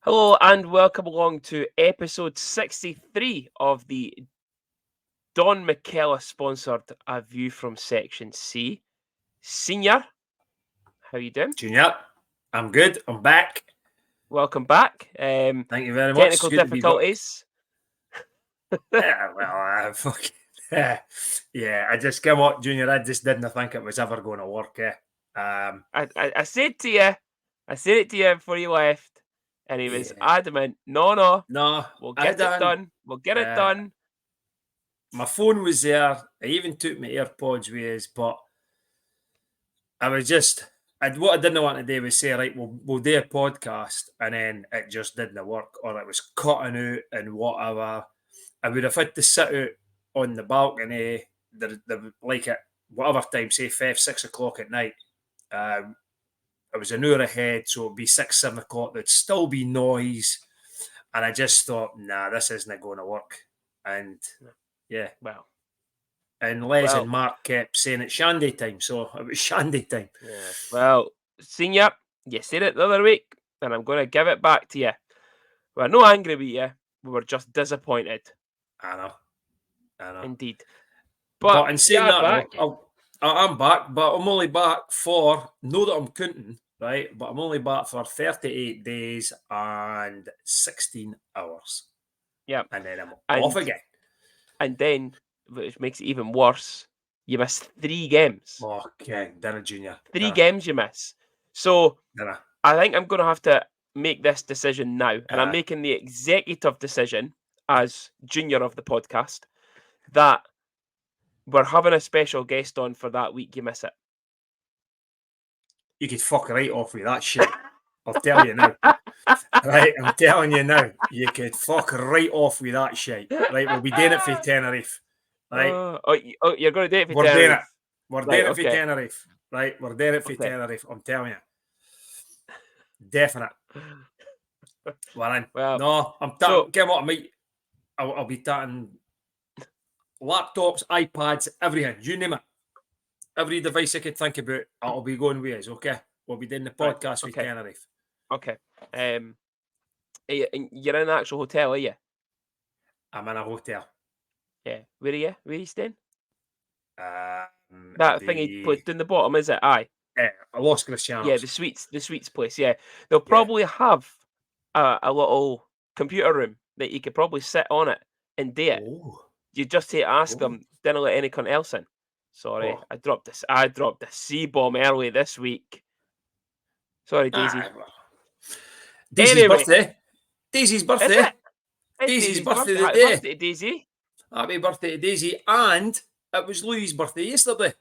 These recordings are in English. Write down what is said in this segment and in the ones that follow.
Hello and welcome along to episode 63 of the Don McKellar sponsored A View from Section C. Senior, how you doing? Junior, I'm good. I'm back. Welcome back. Thank you very much. Technical difficulties. Yeah, I just came up, Junior. I just didn't think it was ever going to work. I said to you, before you left, and he was adamant. No, we'll get it done. We'll get it done. My phone was there. I even took my AirPods with us, but I was just. What I didn't want to do was say, right, we'll do a podcast, and then it just didn't work, or it was cutting out and whatever. I would have had to sit out on the balcony, like at whatever time, say 5, 6 o'clock at night. I was an hour ahead, so it'd be 6, 7 o'clock. There'd still be noise, and I just thought, nah, this isn't going to work. And yeah, well, and Les and Mark kept saying it's shandy time, so it was shandy time. Yeah. Well, Senior, you said it the other week, and I'm going to give it back to you. We're not angry with you. We were just disappointed. I know. Indeed. But in saying that, I'm back, but I'm only back for, know that I'm counting, right? But I'm only back for 38 days and 16 hours. Yeah. And then I'm off again. And then, which makes it even worse, you missed 3 games. Okay, dinner, Junior. 3 games you miss. So, I think I'm going to have to make this decision now. And I'm making the executive decision as Junior of the podcast that we're having a special guest on for that week you miss it. You could fuck right off with that shit. I'll tell you now. Right, I'm telling you now. You could fuck right off with that shit. Right, we'll be doing it for Tenerife. Right? You're going to do it for Tenerife? We're doing it for Tenerife. Right, we're doing it for Tenerife. I'm telling you. Definite. Well, no, I'm getting what I mean. I'll be tatting laptops, iPads, everything. You name it. Every device I could think about, I'll be going with us, okay? We'll be doing the podcast with Tenerife. Okay. You're in an actual hotel, are you? I'm in a hotel. Yeah. Where are you? Where are you staying? That thing he put in the bottom, is it? Aye. Los Cristianos. Yeah, the sweets place, yeah. They'll probably have a little computer room that you could probably sit on it and do it. You just have to ask them, didn't let any cunt else in. Sorry, I dropped the C-bomb early this week. Sorry, Daisy. Daisy's birthday. Daisy's birthday. Daisy's birthday today. Happy birthday, Daisy. Happy birthday to Daisy. And it was Louis' birthday yesterday.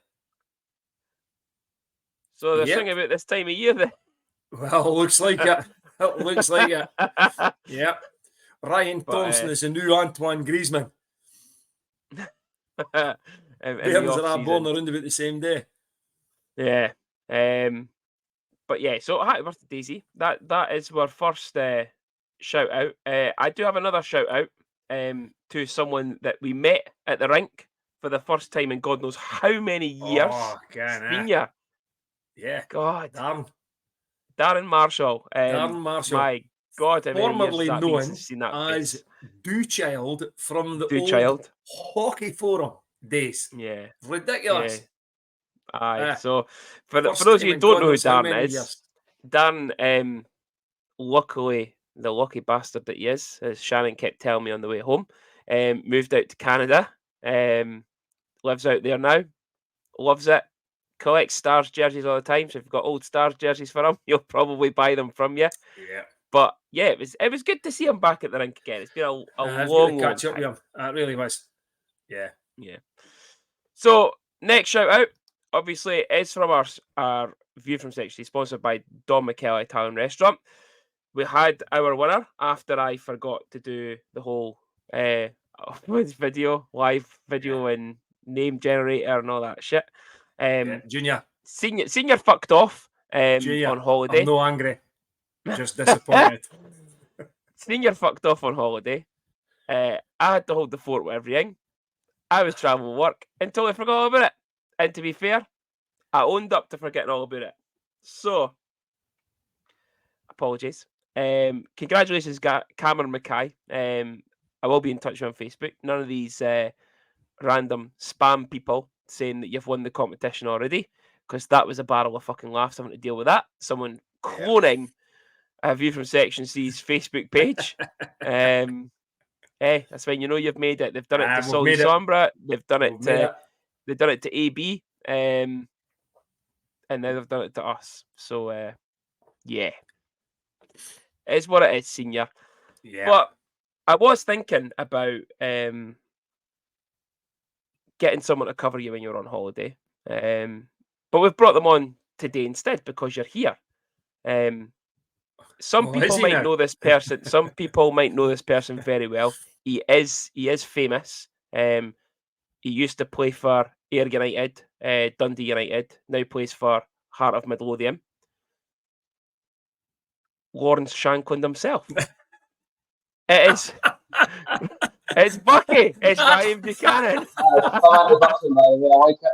So they're singing about this time of year then? Well, looks like it. It looks like it. Yeah. Ryan Thompson is the new Antoine Griezmann. Bears are all born around about the same day. Yeah. But yeah, so happy birthday, Daisy. That is our first shout out. I do have another shout out to someone that we met at the rink for the first time in God knows how many years. Senior. Yeah. God. Darren Marshall. Darren Marshall. My God, formerly known as Child from the old Hockey Forum days. Yeah. Ridiculous. Yeah. Aye. So for those of you who don't know who Darren is, Darren, luckily, the lucky bastard that he is, as Shannon kept telling me on the way home, moved out to Canada, lives out there now, loves it, collects Stars jerseys all the time. So if you've got old Stars jerseys for him, he'll probably buy them from you. Yeah. But yeah, it was good to see him back at the rink again. It's been a long catch time. Up with him. It really was. Yeah. Yeah. So next shout out, obviously, is from our View from Section, sponsored by Don McKellar Italian Restaurant. We had our winner after I forgot to do the whole live video and name generator and all that shit. Junior. Senior fucked off on holiday. I'm no angry. Just disappointed. Senior fucked off on holiday. I had to hold the fort with everything. I was traveling work until I forgot all about it. And to be fair, I owned up to forgetting all about it. So, apologies. Congratulations, Cameron Mackay. I will be in touch with you on Facebook. None of these random spam people saying that you've won the competition already, because that was a barrel of fucking laughs having to deal with that. Someone cloning a View from Section C's Facebook page. Hey, that's when you know you've made it. They've done it to Solly Sombra. They've done it to they've done it to AB. And now they've done it to us. So yeah. It's what it is, senior. Yeah. But I was thinking about getting someone to cover you when you're on holiday. But we've brought them on today instead because you're here. Some people might know this person. Some people might know this person very well. He is famous. He used to play for Ayr United, Dundee United. Now plays for Heart of Midlothian. Lawrence Shankland himself. It is. It's Bucky. It's Ryan Buchanan. I like it.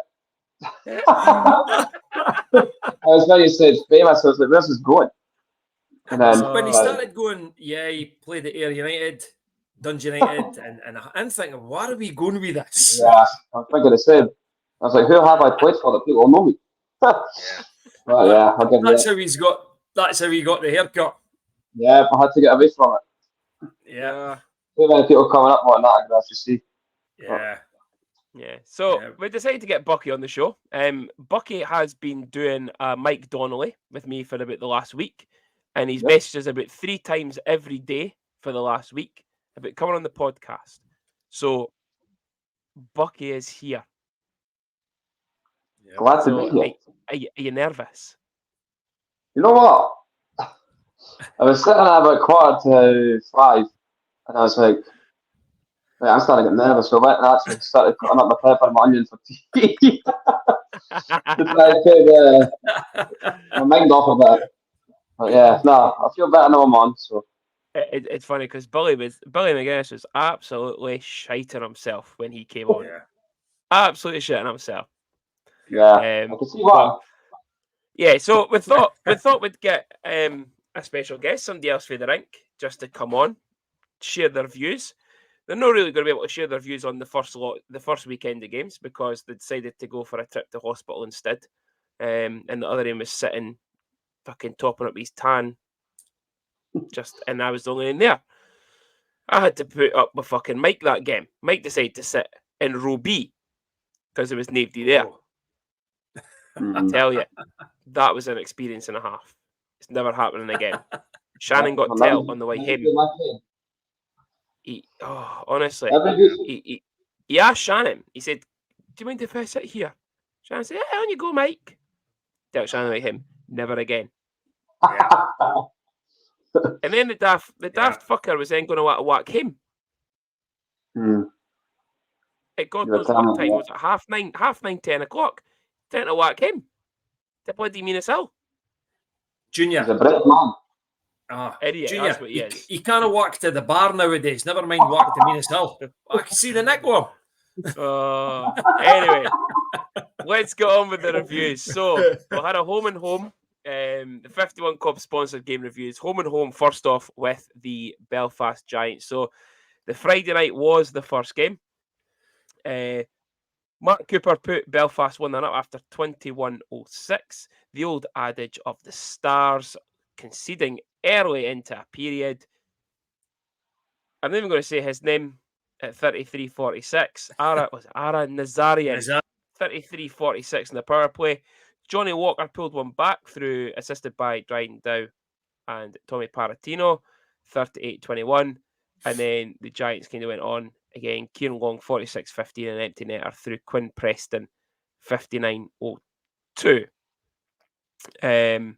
I was when you said famous, I was like, "Where's this going?" And then when he started going, he played at Ayr United, Dundee United, and I'm thinking, why are we going with this? Yeah, I'm thinking the same. I was like, who have I played for that people know me? But yeah, I'll give that's how he's got. That's how he got the haircut. Yeah, I had to get away from it. Yeah. Too many people coming up on that, I can actually see. Yeah. So we decided to get Bucky on the show. Bucky has been doing Mike Donnelly with me for about the last week, and he's messaged us about 3 times every day for the last week about coming on the podcast. So Bucky is here. Glad to be here. Are you nervous? You know what? I was sitting at about 4:45, and I was like, wait, I'm starting to get nervous. So I went and actually started cutting up my pepper and my onion for tea. To try to take my mind off of it. But yeah, no, I feel better now I'm on. So it's funny because Billy McGuinness was absolutely shiting himself when he came on. Yeah. Absolutely shitting himself. Yeah, I can see why. Yeah, so we thought we'd get a special guest, somebody else for the rink, just to come on, share their views. They're not really going to be able to share their views on the first weekend of games because they decided to go for a trip to hospital instead. And the other end was sitting, fucking topping up his tan. And I was the only in there. I had to put up with fucking Mike that game. Mike decided to sit in row B because there was nobody there. I tell you, that was an experience and a half. It's never happening again. Shannon got tell on the way home. Honestly, he asked Shannon. He said, "Do you mind if I sit here?" Shannon said, "Yeah, on you go, Mike." Tell Shannon like him, never again. And then the daft fucker was then going to want to whack him. At God knows what time. Was it 9:30, 10 o'clock? Trying to whack him. To bloody Minas Hill. Junior. He's a brave man. Idiot, Junior, that's what he is. He can't walk to the bar nowadays. Never mind walk to Minas Hill. I can see the neck one. Anyway, let's get on with the reviews. So we had a home and home. The 51 Club sponsored game reviews. Home and home, first off, with the Belfast Giants. So the Friday night was the first game. Mark Cooper put Belfast 1-0 up after 21:06. The old adage of the Stars conceding early into a period. I'm not even going to say his name at 33:46. Ara Nazarian. 33:46 in the power play. Johnny Walker pulled one back through, assisted by Dryden Dow and Tommy Paratino. 38-21. And then the Giants kind of went on. Again, Kieran Long, 46-15, an empty netter through Quinn Preston, 59-02. I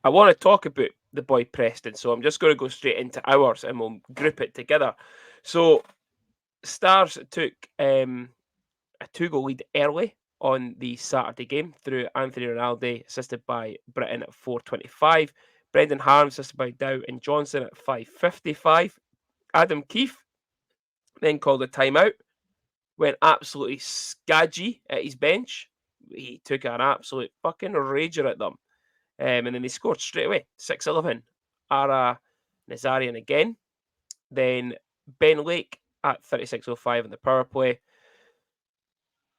want to talk about the boy Preston, so I'm just going to go straight into ours and we'll group it together. So, Stars took a 2-goal lead early on the Saturday game through Anthony Rinaldi, assisted by Britton at 4:25. Brendan Harms, assisted by Dow and Johnson at 5:55. Adam Keefe then called a timeout, went absolutely scadgy at his bench. He took an absolute fucking rager at them. And then they scored straight away, 6-11. Ara Nazarian again. Then Ben Lake at 36:05 in the power play.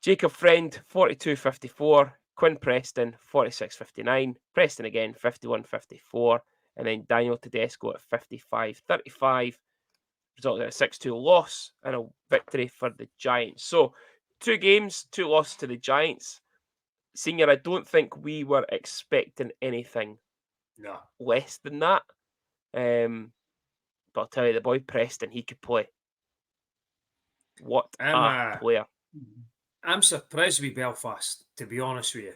Jacob Friend, 42:54. Quinn Preston, 46:59. Preston again, 51:54. And then Daniel Tedesco at 55:35. Resulted in a 6-2 loss and a victory for the Giants. So, 2 games, 2 losses to the Giants. Senior, I don't think we were expecting anything less than that. But I'll tell you, the boy Preston, he could play. What a player. I'm surprised with Belfast, to be honest with you.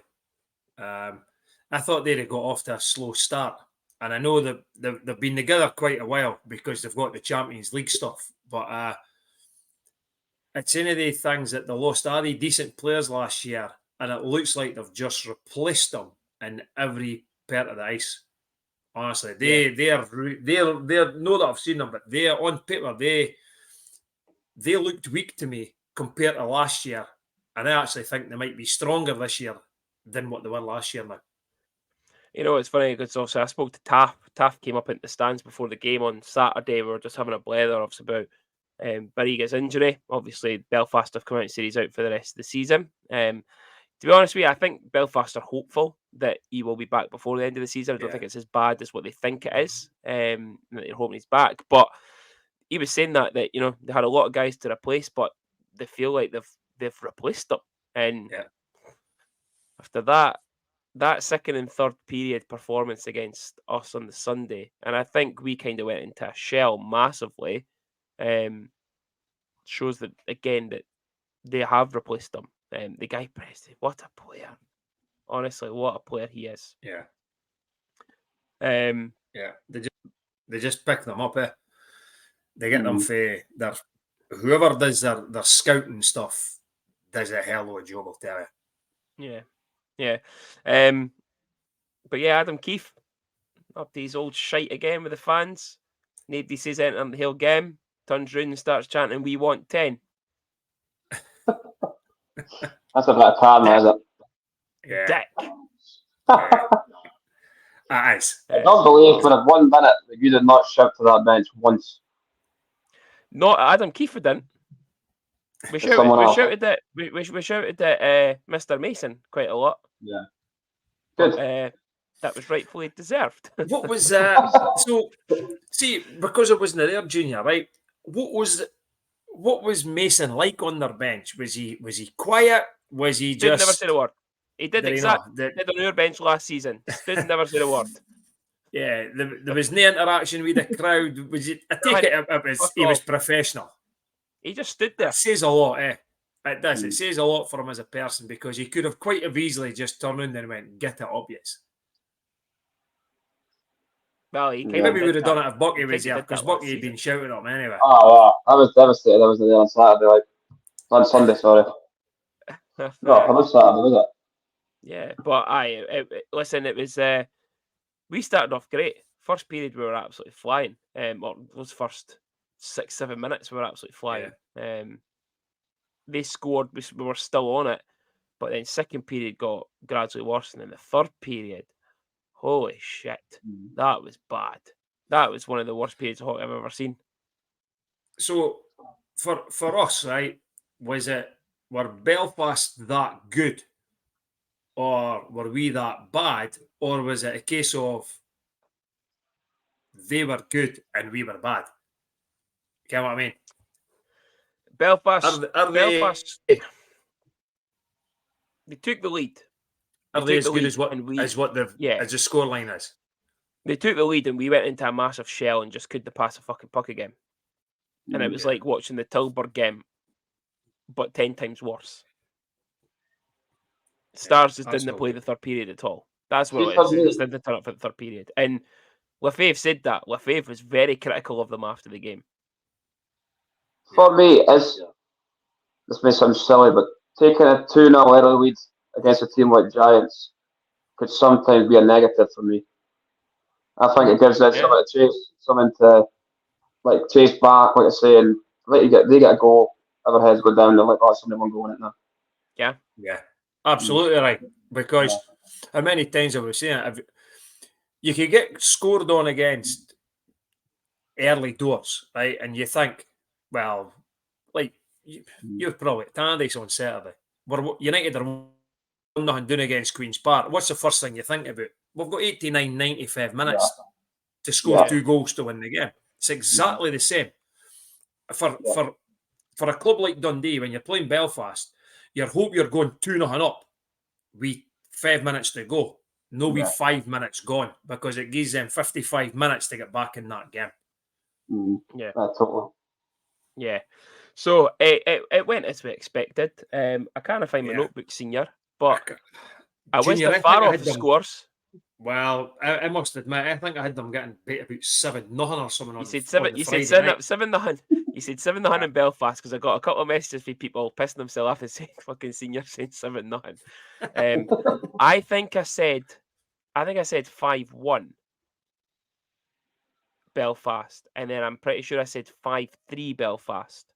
I thought they'd have got off to a slow start. And I know that they've been together quite a while because they've got the Champions League stuff. But it's one of the things that they lost all the decent players last year, and it looks like they've just replaced them in every part of the ice. Honestly, they're not that I've seen them, but they're on paper. They looked weak to me compared to last year, and I actually think they might be stronger this year than what they were last year now. You know, it's funny because also I spoke to Taff. Taff came up into the stands before the game on Saturday. We were just having a blather about Barriga's injury. Obviously, Belfast have come out and said he's out for the rest of the season. To be honest with you, I think Belfast are hopeful that he will be back before the end of the season. I don't think it's as bad as what they think it is. That they're hoping he's back. But he was saying that you know they had a lot of guys to replace, but they feel like they've replaced them. And after that second and third period performance against us on the Sunday, and I think we kind of went into a shell massively, shows that again that they have replaced them. The guy Preston, what a player! Honestly, what a player he is. Yeah. They just pick them up. They get them for their whoever does their scouting stuff does a hell of a job, I'll tell you. Yeah. But yeah, Adam Keefe up to his old shite again with the fans. Nobody says anything on the whole game. Turns round and starts chanting, "We want 10." That's a bit of karma, is it? Yeah. Dick. That is. I don't believe for 1 minute that you did not shout to that bench once. Not Adam Keefe didn't. We shouted at Mr. Mason quite a lot. Yeah. Good. But, that was rightfully deserved. What was so? See, because it wasn't there, Junior, right? What was Mason like on their bench? Was he quiet? Was he just never said a word? He did exactly did on our bench last season. Stood and never said a word. Yeah, there was no interaction with the crowd. He was professional. He just stood there. It says a lot, eh? It does. It says a lot for him as a person because he could have quite easily just turned around and went, "Get it obvious." Well, he maybe would have done it if Bucky was there because Bucky had been shouting at him anyway. Oh, wow. I was devastated. I was there on Saturday, on Sunday, sorry. No, I was Saturday, was it? Yeah, but listen, it was. We started off great. First period, we were absolutely flying. Or those first 6-7 minutes, we were absolutely flying. Yeah. They scored. We were still on it, but then second period got gradually worse, and then the third period, holy shit, that was bad. That was one of the worst periods of hockey I've ever seen. So, for us, right, were Belfast that good? Or were we that bad? Or was it a case of they were good and we were bad? You know what I mean? Belfast. Belfast. They took the lead. Are they as good as what the scoreline is? They took the lead and we went into a massive shell and just couldn't pass a fucking puck again. And it was like watching the Tilburg game, but 10 times worse. Stars just didn't play the third period at all. That's what it is. They just didn't turn up for the third period. And Lefebvre said that. Lefebvre was very critical of them after the game. For me, this may sound silly, but taking a 2-0 early lead against a team like Giants could sometimes be a negative for me. I think it gives them something to chase, something to chase back, like I say, and they get a goal, other heads go down, they're like, "Oh, somebody won't go in it now." Yeah, absolutely right. Because how many times have we seen it? you could get scored on against early doors, right? And you think, well, like you're probably at Tannadice on Saturday. United are 1-0 doing against Queen's Park. What's the first thing you think about? We've got 89, 95 minutes to score 2 goals to win the game. It's exactly the same. For a club like Dundee, when you're playing Belfast, you hope you're going 2-0 up with 5 minutes to go. No, we 5 minutes gone, because it gives them 55 minutes to get back in that game. Yeah, totally. Yeah. So it went as we expected. I can't find my notebook, Senior, but I was far off the scores. Well, I must admit, I think I had them getting beat about 7-0 or something. You said 7-0. You said 7-0 in Belfast, because I got a couple of messages from people pissing themselves off and saying fucking Senior saying 7-0. I think I said 5-1 Belfast, and then I'm pretty sure I said 5-3 Belfast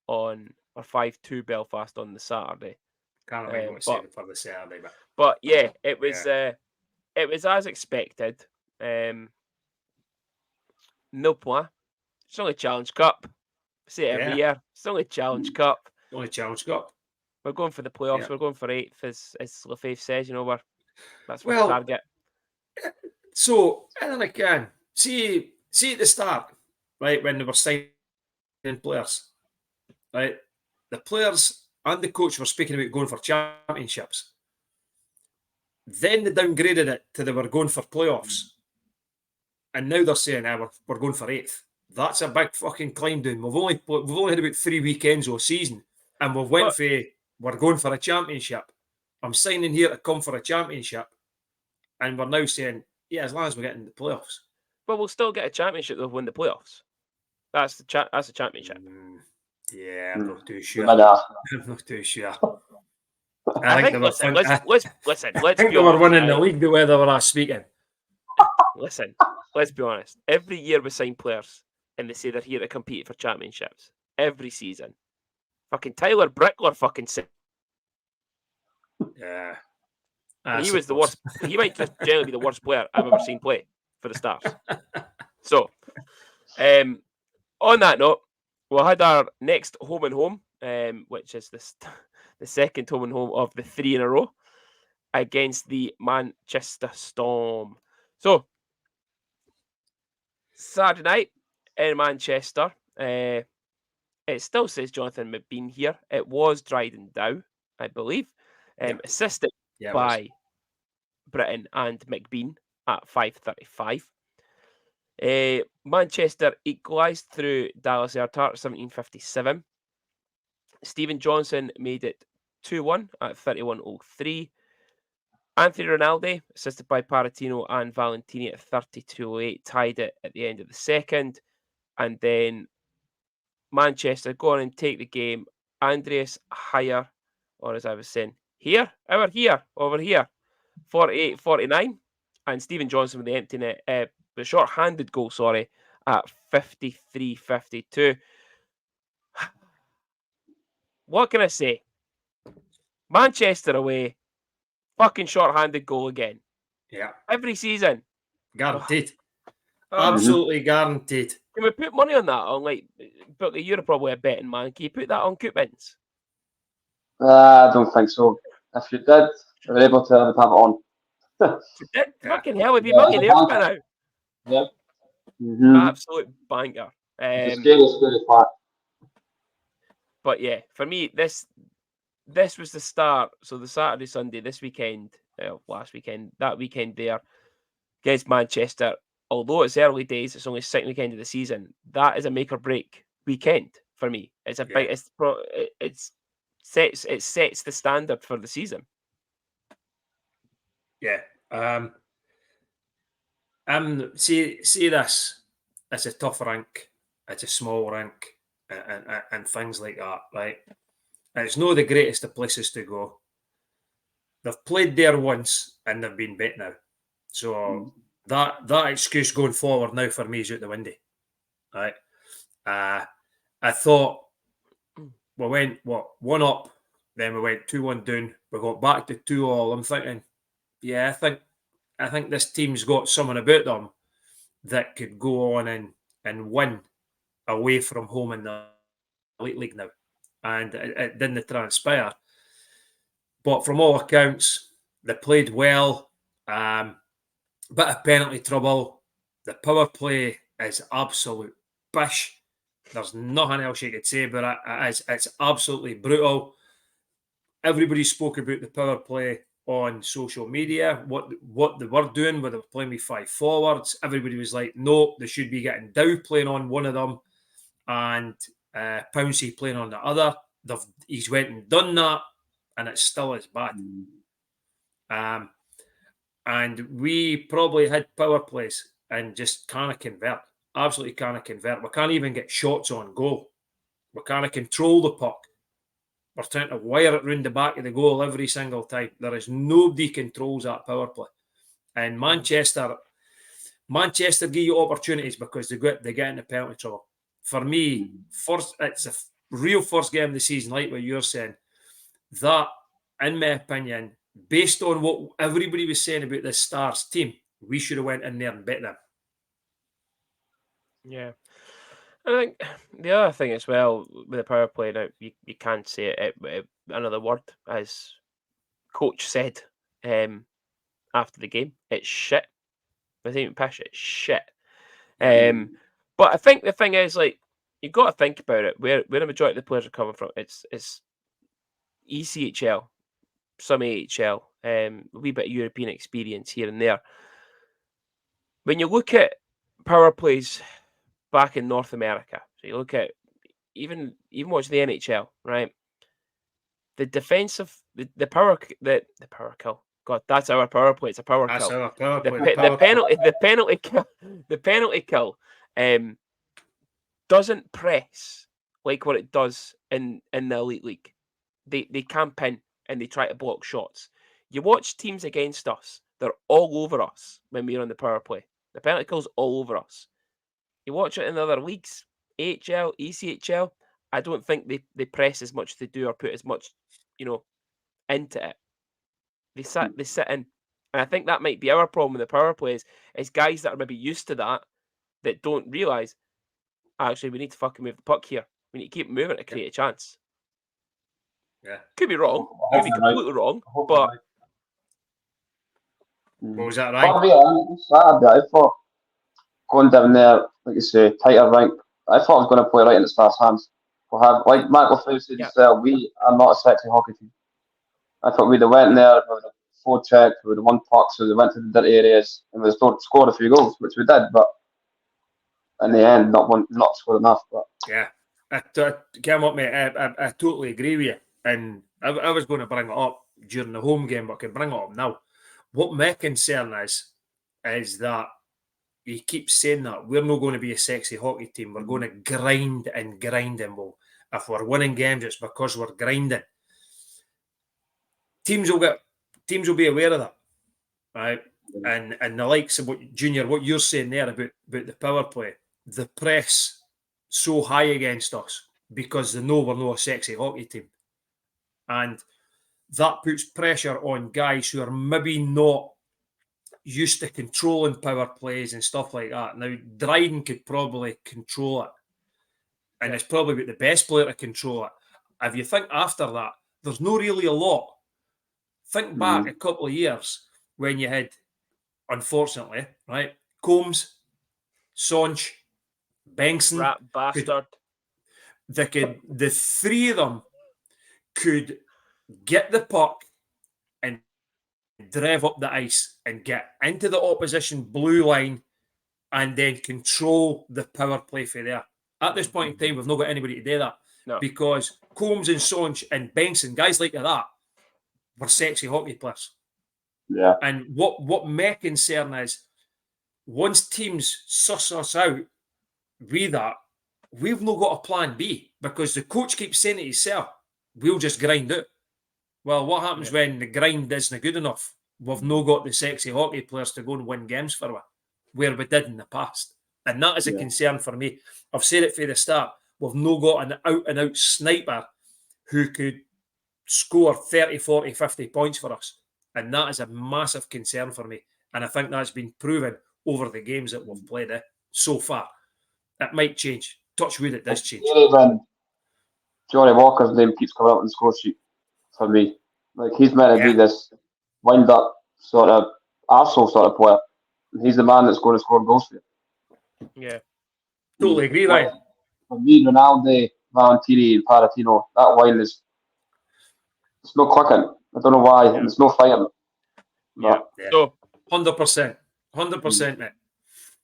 or 5-2 Belfast on the Saturday. Can't remember what I said for the Saturday, but yeah, it was as expected. No point. It's only Challenge Cup. I say it every year. It's only Challenge Cup. Only Challenge Cup. We're going for the playoffs. Yeah. We're going for 8th, as Lefebvre says. That's the target. So, and then again, see at the start, right, when they were signing players, right, the players and the coach were speaking about going for championships. Then they downgraded it to they were going for playoffs. And now they're saying, we're going for 8th. That's a big fucking climb down. We've only had about 3 weekends all season, and we're going for a championship. I'm signing here to come for a championship, and we're now saying, as long as we get in the playoffs. But we'll still get a championship to win the playoffs. That's the championship. I'm not too sure. I'm not too sure. I think let's be honest. They were winning the league the way they were speaking. Listen, let's be honest. Every year we sign players and they say they're here to compete for championships. Every season. Fucking Tyler Brickler fucking said. Yeah. He was the worst. He might just generally be the worst player I've ever seen play for the Stars. So, on that note, we had our next home and home, which is the second home and home of the 3 in a row, against the Manchester Storm. So, Saturday night in Manchester, it still says Jonathan McBean here. It was Dryden Dow, I believe, assisted by Britton and McBean at 5:35. Manchester equalised through Dallas Ertart 17:57. Stephen Johnson made it 2-1 at 31:03. Anthony Rinaldi, assisted by Paratino and Valentini at 32:08, tied it at the end of the second. And then Manchester go on and take the game. Andreas Heyer, or as I was saying, over here, 48-49. And Stephen Johnson with the empty net, the short-handed goal, at 53-52. What can I say? Manchester away. Fucking short-handed goal again. Yeah. Every season. Guaranteed. Absolutely guaranteed. Can we put money on that? Bucky, you're probably a betting man. Can you put that on Coupins? I don't think so. If you did, you were able to have it on. Fucking hell, have you money there by now? Yep. Mm-hmm. Absolute banker. It's a scary part. But yeah, for me, this was the start. So the Saturday, Sunday, this weekend, last weekend, that weekend there against Manchester. Although it's early days, it's only second weekend of the season. That is a make or break weekend for me. It's a big. It sets the standard for the season. Yeah. See this. It's a tough rink. It's a small rink, and things like that, right? And it's not the greatest of places to go. They've played there once and they've been beat now. So that excuse going forward now for me is out the window. Right? I thought we went 1 up, then we went 2-1 down. We got back to 2-2. I'm thinking, I think I think this team's got something about them that could go on and win away from home in the Elite League now. And it didn't transpire. But from all accounts, they played well. Bit of penalty trouble. The power play is absolute bish. There's nothing else you could say about it. It's absolutely brutal. Everybody spoke about the power play on social media, what they were doing, whether they were playing with 5 forwards. Everybody was like, no, they should be getting Dow playing on one of them and Pouncey playing on the other. He's went and done that, and it still is bad. And we probably had power plays and just can't convert. Absolutely can't convert. We can't even get shots on goal. We can't control the puck. We're trying to wire it round the back of the goal every single time. There is nobody controls that power play. And Manchester give you opportunities because they get into penalty trouble. For me, it's a real first game of the season, like what you're saying. That, in my opinion, based on what everybody was saying about this Stars team, we should have went in there and bet them. Yeah. I think the other thing as well with the power play, now you can't say it another word, as coach said after the game, it's shit. I think pish, it's shit. But I think the thing is, like, you've got to think about it, where the majority of the players are coming from. It's ECHL, some AHL, a wee bit of European experience here and there. When you look at power plays back in North America, so you look at even watch the NHL, right? The defensive, the power kill. God, that's our power play. It's a power kill. Our power play. The penalty kill doesn't press like what it does in the Elite League. They camp in and they try to block shots. You watch teams against us; they're all over us when we're on the power play. The penalty kill's all over us. You watch it in other leagues, AHL, ECHL. I don't think they press as much as they do or put as much, into it. They sit in, and I think that might be our problem with the power plays. Is guys that are maybe used to that don't realise actually we need to fucking move the puck here. We need to keep moving to create a chance. Yeah, could be wrong. Could be completely wrong, but. Was that right? I thought going down there, like you say, tighter rink. I thought I was going to play right in the Stars' hands. We'll have, like Michael Flew said, we are not a sexy hockey team. I thought we'd have went there, we would have forechecked, we would have won pucks, we would have went to the dirty areas, and we would have scored a few goals, which we did, but in the end, not scored enough. But yeah, I totally agree with you. And I was going to bring it up during the home game, but I can bring it up now. What my concern is that he keeps saying that we're not going to be a sexy hockey team. We're going to grind and grind, and if we're winning games, it's because we're grinding. Teams will be aware of that, right? And the likes of what you're saying there about the power play, the press so high against us because they know we're not a sexy hockey team, and that puts pressure on guys who are maybe not used to controlling power plays and stuff like that. Now, Dryden could probably control it, and it's probably the best player to control it. If you think after that, there's no really a lot. Think back a couple of years when you had, unfortunately, right, Combs, Sonch, Bengtson. Rat bastard. The three of them could get the puck and drive up the ice and get into the opposition blue line and then control the power play for there. At this point in time, we've not got anybody to do that. No. Because Combs and Sonch and Bengtson, guys like that, were sexy hockey players. Yeah. And what my concern is, once teams suss us out with that, we've not got a plan B, because the coach keeps saying to himself, we'll just grind out. Well, what happens when the grind isn't good enough? We've not got the sexy hockey players to go and win games for us, where we did in the past. And that is a concern for me. I've said it from the start. We've not got an out-and-out sniper who could score 30, 40, 50 points for us. And that is a massive concern for me. And I think that's been proven over the games that we've played so far. It might change. Touch wood, it does change. When Johnny Walker's name keeps coming up on the score sheet for me. Like, he's meant to be this wind-up sort of Arsenal sort of player. And he's the man that's going to score goals for you. Yeah. Totally agree, Ryan. For me, Ronaldo, Valentini, and Paratino, that line is it's no clicking. I don't know why. And it's no fighting. But, So 100%. 100%, mate.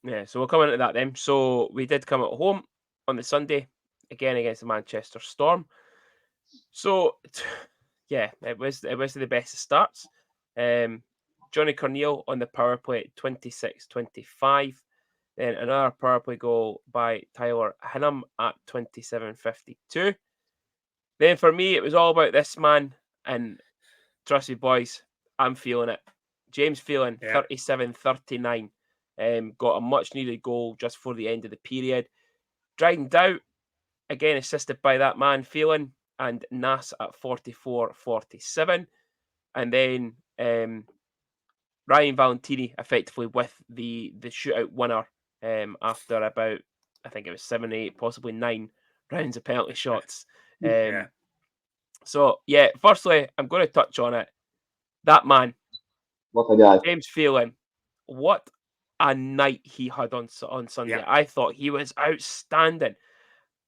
Yeah, so we'll come into that then. So we did come at home on the Sunday, again against the Manchester Storm. So, yeah, it was the best of starts. Johnny Corneal on the power play at 26-25. Then another power play goal by Tyler Hinham at 27-52. Then for me, it was all about this man. And trust me, boys, I'm feeling it. James Phelan, 37-39. Got a much-needed goal just for the end of the period. Dragged out, again assisted by that man, Phelan, and Nas at 44-47. And then Ryan Valentini effectively with the shootout winner after about, I think it was 7, 8, possibly 9 rounds of penalty shots. So, yeah, firstly, I'm going to touch on it. That man, what a guy. James Phelan, what a night he had on Sunday. Yeah. I thought he was outstanding.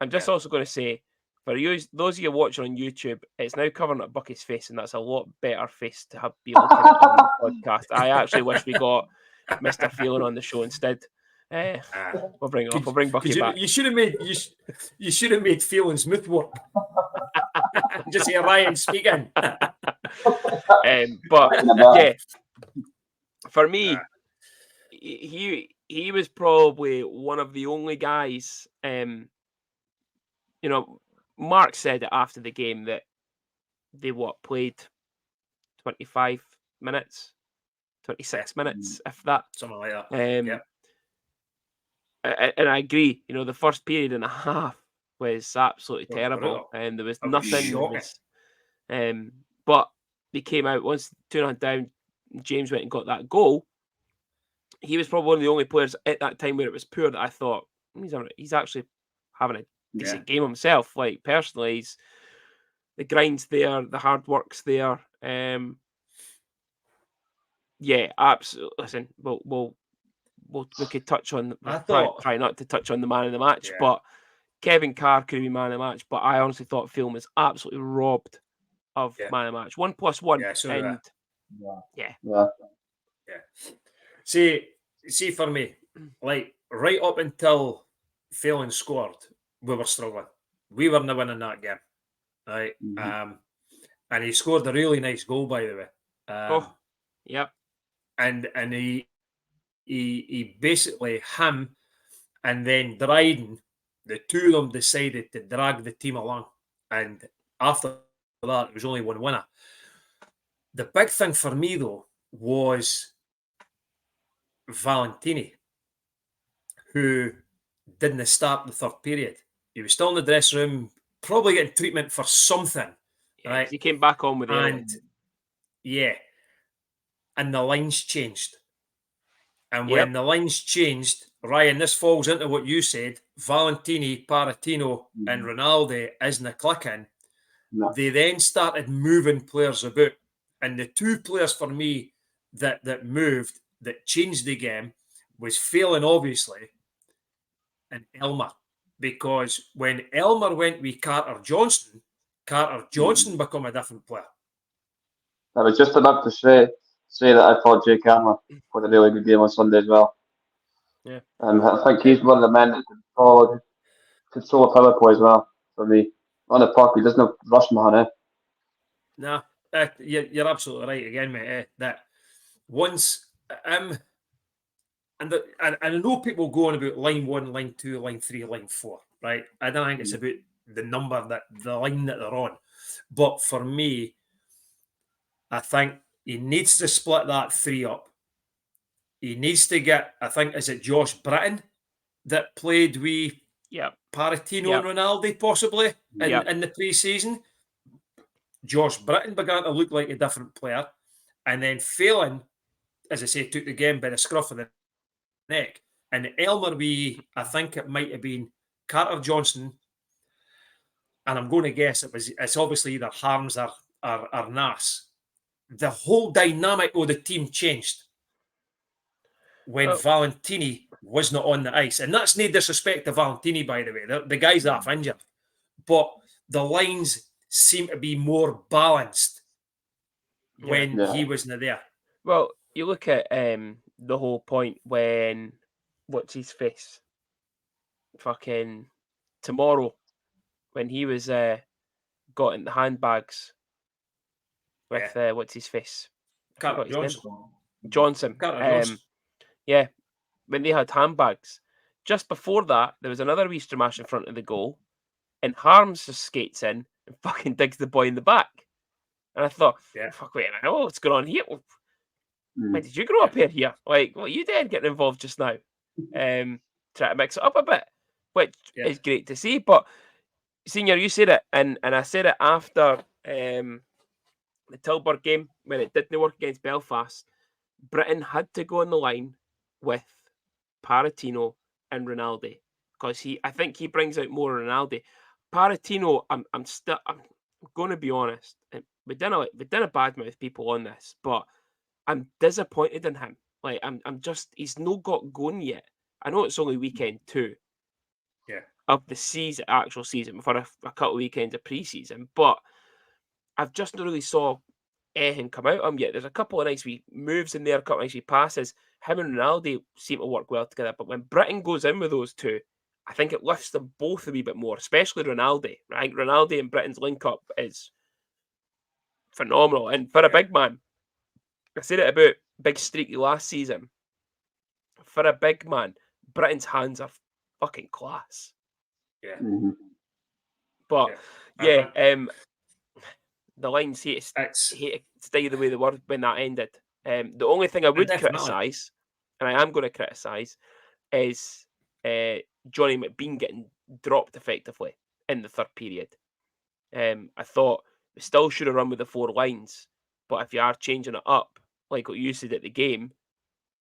I'm just also going to say, for you, those of you watching on YouTube, it's now covering up Bucky's face, and that's a lot better face to be looking at on the podcast. I actually wish we got Mr. Phelan on the show instead. We'll bring it up. We'll bring Bucky back. You should have made Phelan smooth work. Just hear Ryan speaking. But yeah, for me, he was probably one of the only guys. Mark said it after the game that they played 25 minutes, 26 minutes, if that, something like that. And I agree. The first period and a half was absolutely terrible, and there was nothing. But they came out once 2-0 down. James went and got that goal. He was probably one of the only players at that time where it was poor that I thought he's actually having a decent game himself. Like, personally, the grind's there, the hard work's there. Yeah, absolutely. Listen, we could touch on. Try not to touch on the man of the match, but Kevin Carr could be man of the match. But I honestly thought Phelan was absolutely robbed of man of the match. 1+1. See, for me, like, right up until Phelan scored, we were struggling. We were never winning that game, right? And he scored a really nice goal, by the way. And he basically, him and then Dryden, the two of them decided to drag the team along. And after that, it was only one winner. The big thing for me, though, was Valentini, who didn't start the third period. He was still in the dressing room, probably getting treatment for something. Right? He came back on with it. And the lines changed. And when the lines changed, Ryan, this falls into what you said, Valentini, Paratino, and Ronaldo isn't clicking. No. They then started moving players about. And the two players for me that moved, that changed the game, was Phelan, obviously, and Elmer. Because when Elmer went with Carter Johnson became a different player. I was just about to say that I thought Jake Elmer put a really good game on Sunday as well. Yeah. I think he's one of the men that could control a power play as well, for me. On the puck, he doesn't rush man, No, you're absolutely right again, mate. That once and I know people go on about line 1, line 2, line 3, line 4, right? I don't think it's about the number the line that they're on. But for me, I think he needs to split that 3 up. He needs to get, I think, is it Josh Britton that played with Paratino and Ronaldo possibly in the pre-season? Josh Britton began to look like a different player. And then Phelan as I say, took the game by the scruff of the neck. And Elmer, I think it might have been Carter Johnson, and I'm going to guess it's obviously either Harms or Nass. The whole dynamic of the team changed when Valentini was not on the ice. And that's no disrespect to Valentini, by the way. The guy's half injured. But the lines seem to be more balanced when he wasn't there. Well, you look at the whole point when what's his face? Fucking tomorrow when he was got in the handbags with what's his face? Carter Johnson. Yeah, when they had handbags. Just before that, there was another wee stramash in front of the goal, and Harms just skates in and fucking digs the boy in the back. And I thought, fuck, wait a minute, what's going on here? When did you grow up here? Like, what you did getting involved just now? Try to mix it up a bit, which is great to see. But, Senior, you said it, and I said it after the Tilburg game, when it didn't work against Belfast. Britain had to go on the line with Paratino and Rinaldi, because I think he brings out more Rinaldi. Paratino, I'm going to be honest. We didn't badmouth people on this, but I'm disappointed in him. Like I'm just, he's not got going yet. I know it's only weekend 2 of the actual season, for a couple of weekends of pre-season, but I've just not really saw anything come out of him yet. There's a couple of nice wee moves in there, a couple of nice wee passes. Him and Rinaldi seem to work well together, but when Britain goes in with those two, I think it lifts them both a wee bit more, especially Rinaldi. I think Rinaldi and Britain's link-up is phenomenal. And for a big man, I said it about Big Streaky last season, for a big man, Britain's hands are fucking class. Yeah. But, the lines hate to stay the way they were when that ended. The only thing I would criticise, and I am going to criticise, is Johnny McBean getting dropped effectively in the third period. I thought we still should have run with the 4 lines, but if you are changing it up, like what you said at the game,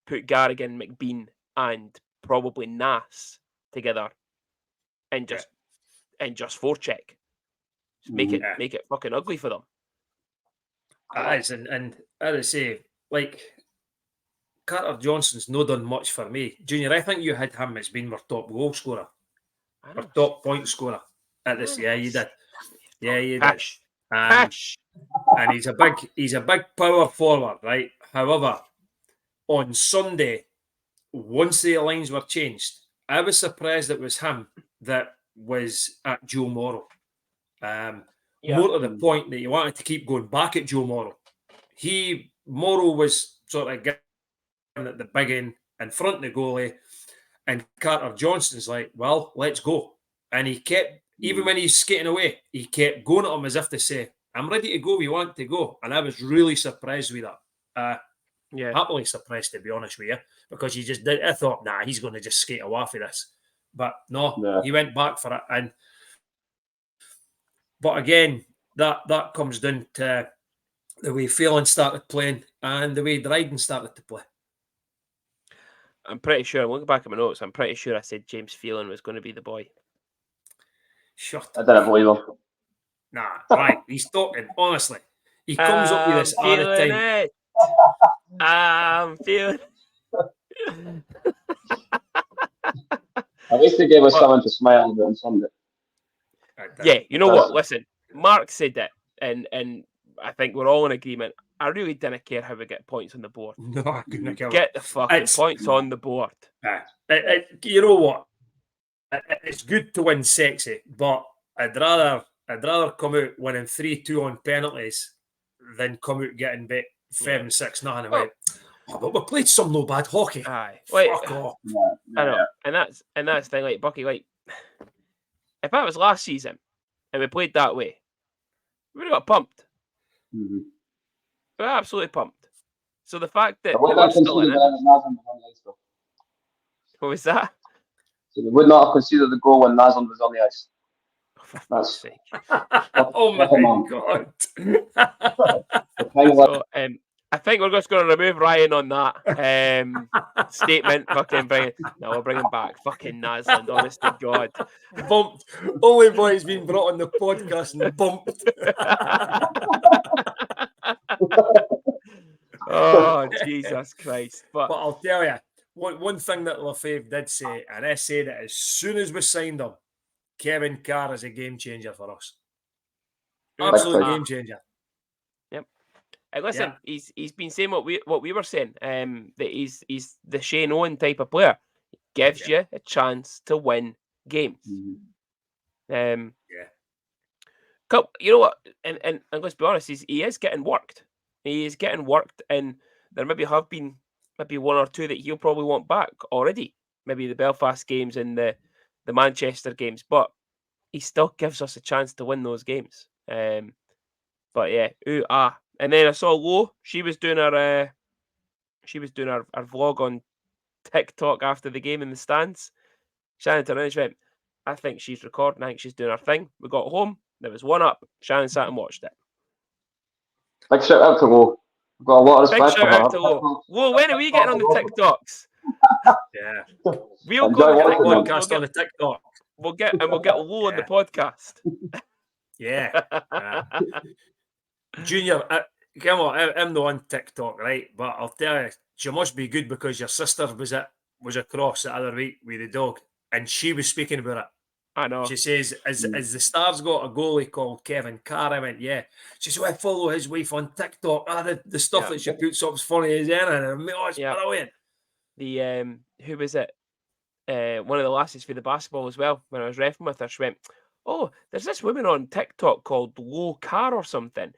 put Garrigan, McBean, and probably Nass together, and just forecheck. Make it fucking ugly for them. It is, and as I say, like, Carter Johnson's not done much for me. Junior, I think you had him as being our top goal scorer, or top point scorer at this. Yeah, you did. Yeah, you did. And he's a big power forward, right? However, on Sunday, once the lines were changed, I was surprised it was him that was at Joe Morrow. More to the point that you wanted to keep going back at Joe Morrow. Morrow was sort of getting at the big end in front of the goalie, and Carter Johnson's like, well, let's go. And he kept, even when he's skating away, he kept going at him as if to say, I'm ready to go, we want to go. And I was really surprised with that. Happily surprised, to be honest with you, because you just did. I thought, nah, he's going to just skate away for this. But no, he went back for it. But again, that comes down to the way Phelan started playing and the way Dryden started to play. I'm pretty sure, I'm looking back at my notes, I'm pretty sure I said James Phelan was going to be the boy. Shut up. I didn't believe him. Nah, right, he's talking, honestly. He comes up with this all the time. I'm feeling At least they gave us someone to smile about on Sunday. Yeah, you know what? Listen, Mark said that, and I think we're all in agreement. I really didn't care how we get points on the board. No, I couldn't care. Get the fucking points on the board. You know what? It's good to win sexy, but I'd rather come out winning 3-2 on penalties than come out getting bet 7-6 nothing. But we played some no bad hockey. Aye, fuck off. I know, and that's the thing. Like Bucky, like if that was last season and we played that way, we would have got pumped. Mm-hmm. We were absolutely pumped. So the fact that we're still in it, what was that? So they would not have considered the goal when Nazem was on the ice. That's sake. Oh my god. So, I think we're just going to remove Ryan on that statement. Fucking bring it. No, we'll bring him back. Fucking Nasland, honest to God. Bumped. Only boy has been brought on the podcast and bumped. Oh, Jesus Christ. But I'll tell you, one thing that Lefebvre did say, and I said it as soon as we signed him, Kevin Carr is a game changer for us. Absolute game changer. Yep. Listen, he's been saying what we were saying. That he's the Shane Owen type of player. Gives you a chance to win games. You know what? And let's be honest, he is getting worked. He is getting worked, and there have been one or two that he'll probably want back already. Maybe the Belfast games and the Manchester games, but he still gives us a chance to win those games. But yeah, and then I saw Lo. She was doing her vlog on TikTok after the game in the stands. Shannon turned around and went, "I think she's recording. I think she's doing her thing." We got home. There was 1-1. Shannon sat and watched it. Big shout out to Lo. I've got a lot of respect for her. Big shout out to Lo. Lo, when are we getting on the TikToks? Yeah. We'll go on the podcast on the TikTok. We'll get Lo on the podcast. Yeah. Junior, come on, I'm not on TikTok, right? But I'll tell you, she must be good because your sister was across the other week with the dog, and she was speaking about it. I know. She says, "As the Stars got a goalie called Kevin Carr?" I went, "Yeah." She said, "I follow his wife on TikTok. The stuff that she puts up is funny as anything. It's brilliant." The who was it? One of the lasses for the basketball as well. When I was reffing with her, she went, "Oh, there's this woman on TikTok called Lo Carr or something.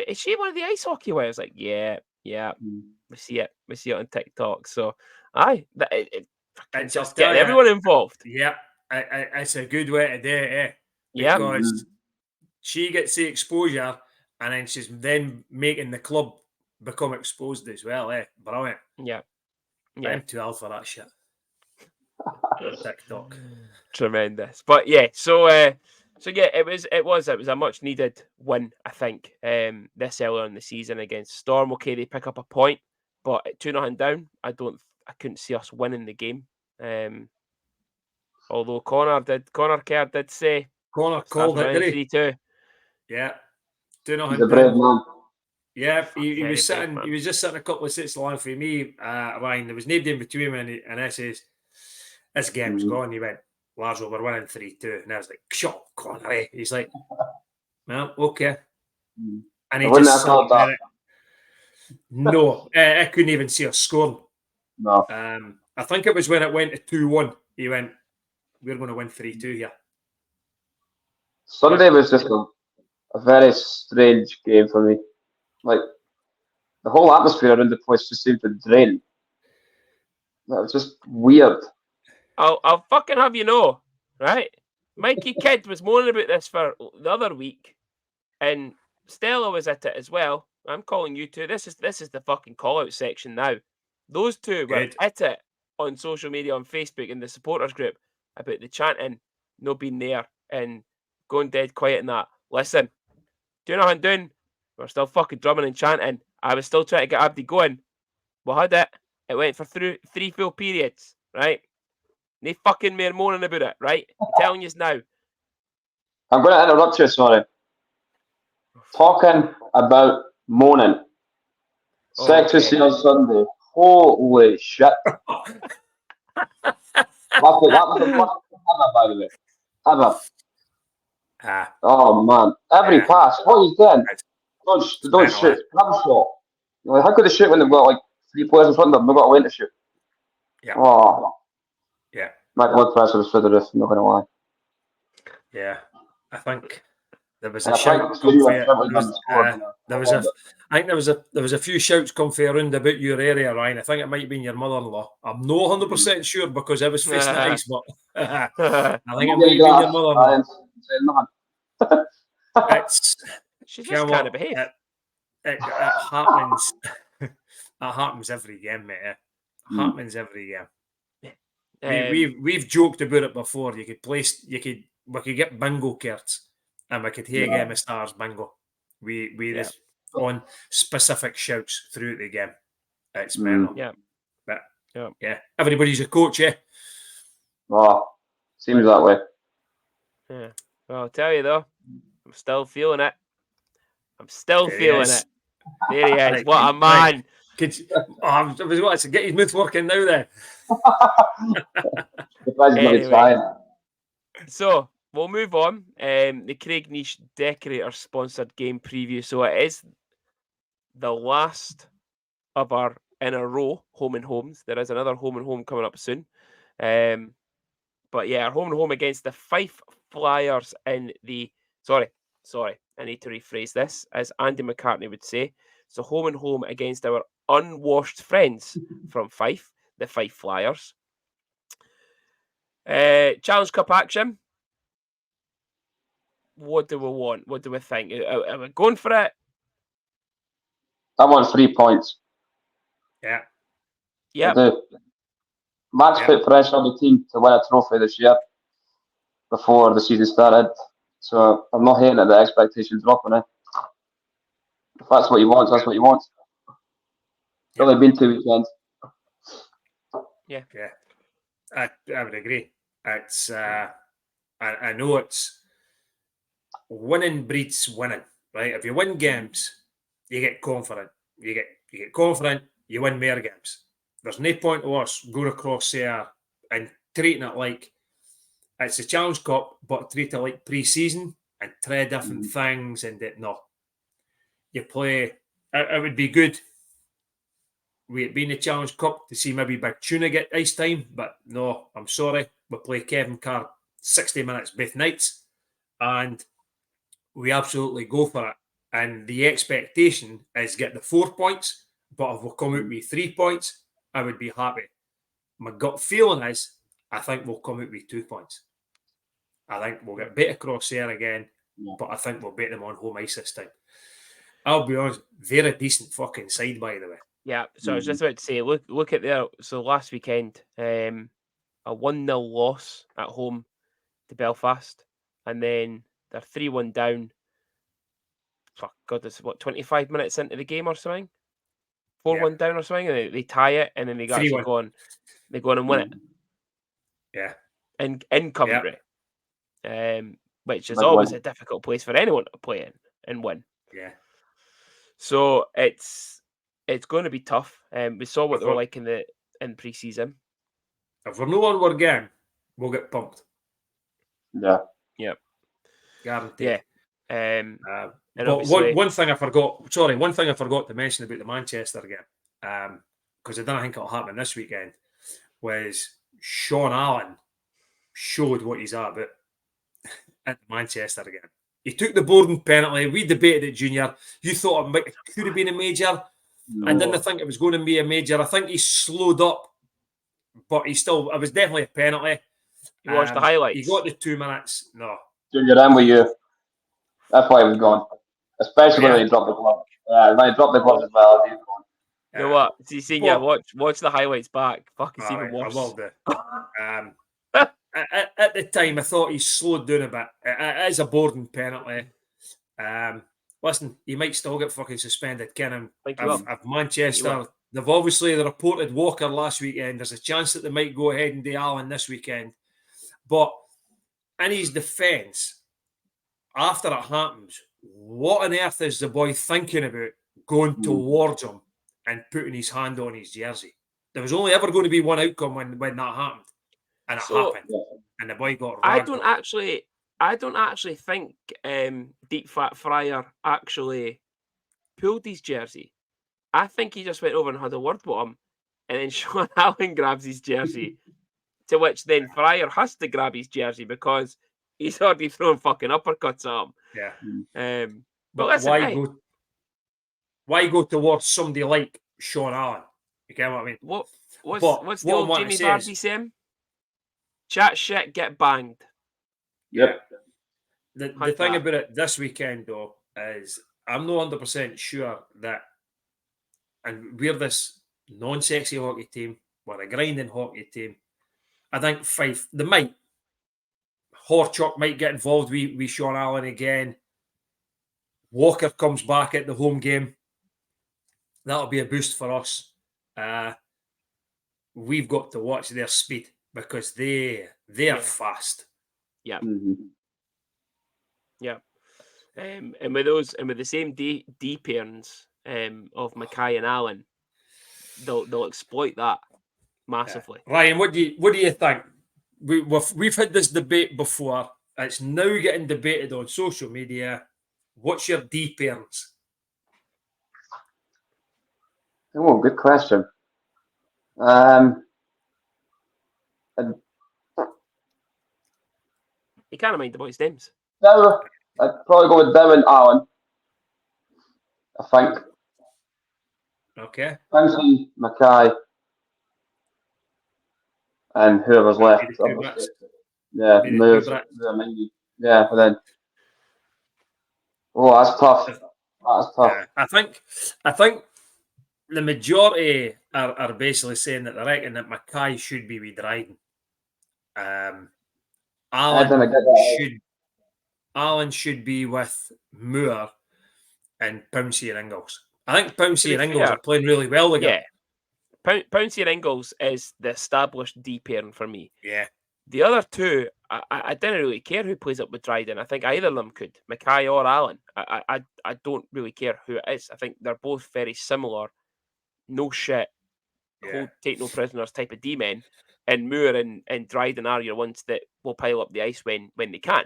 Is she one of the ice hockey ones?" I was like, "Yeah. We see it on TikTok." So, it's just getting everyone involved. Yeah, it's a good way to do it, because she gets the exposure, and then she's making the club become exposed as well, Brilliant. Yeah. I'm too old for that shit. TikTok. Tremendous. But yeah, so yeah, it was a much needed win, I think. This earlier in the season against Storm. Okay, they pick up a point, but at 2-0 down, I couldn't see us winning the game. Although Connor Kerr did say Connor called it, did he? 3-2. Yeah. 2-0 He's a brave man. Yeah, he was sitting. He was just sitting a couple of seats along for me, Ryan. There was nobody in between me and I says, "This game's gone." He went, "Lars, we're winning 3-2," and I was like, "Shut up, Connor." He's like, "Well, okay," and he just sat there. No, I couldn't even see a score. No, I think it was when it went to 2-1. He went, "We're going to win 3-2 here." Sunday was just a very strange game for me. Like, the whole atmosphere around the place just seemed to drain. That was just weird. I'll fucking have you know, right? Mikey Kidd was moaning about this for the other week, and Stella was at it as well. I'm calling you two. This is the fucking call-out section now. Those two were at it on social media, on Facebook, in the supporters group, about the chanting, no being there, and going dead quiet and that. Listen, 2-0 down, we're still fucking drumming and chanting. I was still trying to get Abdi going. We had it. It went for 3 full periods, right? No fucking mere moaning about it, right? I'm telling you now. I'm going to interrupt you, sorry. Talking about moaning. Sexy on Sunday. Holy shit. that was the first ever, by the way. Ever. Oh, man. Every pass. What are you doing? Don't shoot. Have a shot. Like, how could they shoot when they've got like 3 players in front of them? They've got a lane to shoot. Yeah. Oh. Yeah. My blood pressure was through the roof, I'm not going to lie. Yeah. I think there was a shout come there was a few shouts come around about your area, Ryan. I think it might have been your mother-in-law. I'm not 100% sure because I was facing the ice, but I think it might have been your mother-in-law. She's just kind of behave. It happens. It happens every game, mate. It happens every game. We've joked about it before. We could get bingo cards, and we could hear Game of Stars bingo. We on specific shouts throughout the game. It's mental. Yeah. But yeah, everybody's a coach, yeah. Oh, seems that way. Yeah. Well, I'll tell you though, I'm still feeling it. I'm still feeling it. There he is. Right, what a man. I was wanting to get his mouth working now then. Anyway, so we'll move on. The Craig Niche Decorator sponsored game preview. So it is the last of our in a row home and homes. There is another home and home coming up soon. But yeah, our home and home against the Fife Flyers in the sorry, I need to rephrase this, as Andy McCartney would say. So home and home against our unwashed friends from Fife, the Fife Flyers. Challenge Cup action. What do we want? What do we think? Are we going for it? I want 3 points. Yeah. I do. Max put pressure on the team to win a trophy this year before the season started. So I'm not hating at the expectations dropping it. If that's what he wants, that's what he wants. It's only been 2 weekends. Yeah. I would agree. It's I know it's winning breeds winning, right? If you win games, you get confident. You get confident, you win more games. There's no point to us going across there and treating it like it's a Challenge Cup, but treat it like pre-season and try different things and no. You play. It would be good. We had been the Challenge Cup to see maybe Big Tuna get ice time, but no, I'm sorry. We play Kevin Carr 60 minutes both nights, and we absolutely go for it. And the expectation is get the 4 points, but if we'll come out with 3 points, I would be happy. My gut feeling is I think we'll come out with 2 points. I think we'll get beat across there again, but I think we'll beat them on home ice this time. I'll be honest, they're a decent fucking side, by the way. Yeah, so I was just about to say, look at their. So last weekend, a 1-0 loss at home to Belfast, and then they're 3-1 down. Fuck God, it's what 25 minutes into the game or something, 4-1 down or something, and they tie it, and then they actually go on and win it. Yeah, in Coventry, which is always a difficult place for anyone to play in and win. Yeah. So it's going to be tough. We saw what they were like in pre-season. If we're no on our game, we'll get pumped. Yeah. Yep. Guaranteed. Yeah. But one thing I forgot to mention about the Manchester game, because I don't think it'll happen this weekend, was Sean Allen showed what he's at about at Manchester game. He took the Borden penalty. We debated it, Junior. You thought it could have been a major. No. I didn't think it was going to be a major. I think he slowed up, but it was definitely a penalty. You watched the highlights. He got the 2 minutes. No. Junior, I'm with you. That's why he was gone. Especially when he dropped the glove. When he dropped the glove as well, he was gone. You know what? See, Senior, watch the highlights back. Fuck, it's even worse. I will do. At the time, I thought he slowed down a bit. It is a Borden penalty. Listen, he might still get fucking suspended, Ken. If Manchester, they reported Walker last weekend. There's a chance that they might go ahead and do Allen this weekend. But in his defence, after it happens, what on earth is the boy thinking about going towards him and putting his hand on his jersey? There was only ever going to be one outcome when that happened. And it happened. And the boy got I don't actually think Deep Fat Fryer actually pulled his jersey. I think he just went over and had a word with him, and then Sean Allen grabs his jersey, to which then Fryer has to grab his jersey because he's already thrown fucking uppercuts at him. Yeah. But listen, why go towards somebody like Sean Allen? You get what I mean? What's the old Jimmy Vardy saying? Chat shit, get banged. Yep. The thing about it this weekend, though, is I'm not 100% sure that, and we're this non-sexy hockey team, we're a grinding hockey team. I think Fife, Horchuk might get involved with Sean Allen again. Walker comes back at the home game. That'll be a boost for us. We've got to watch their speed because they are fast. Yeah. Mm-hmm. Yeah. And with the same D pairings of Mackay and Allen, they'll exploit that massively. Ryan, what do you think? We've had this debate before. It's now getting debated on social media. What's your D pairings? Oh, good question. You can't mind the boys' names. No, I'd probably go with them and Allen. I think. Okay. Bouncy, Mackay, and whoever's left. Yeah, move. Yeah, but then. Oh, that's tough. That's tough. Yeah, I think the majority are basically saying that they reckon that Mackay should be with Dryden. Allen should be with Moore and Pouncey and Ingles. I think Pouncey and Ingles are playing really well together. Yeah. Pouncey and Ingles is the established D pairing for me. Yeah. The other two, I didn't really care who plays up with Dryden. I think either of them could, Mackay or Allen. I don't really care who it is. I think they're both very similar. No shit, take no prisoners type of D-men. And Moore and Dryden are your ones that will pile up the ice when they can.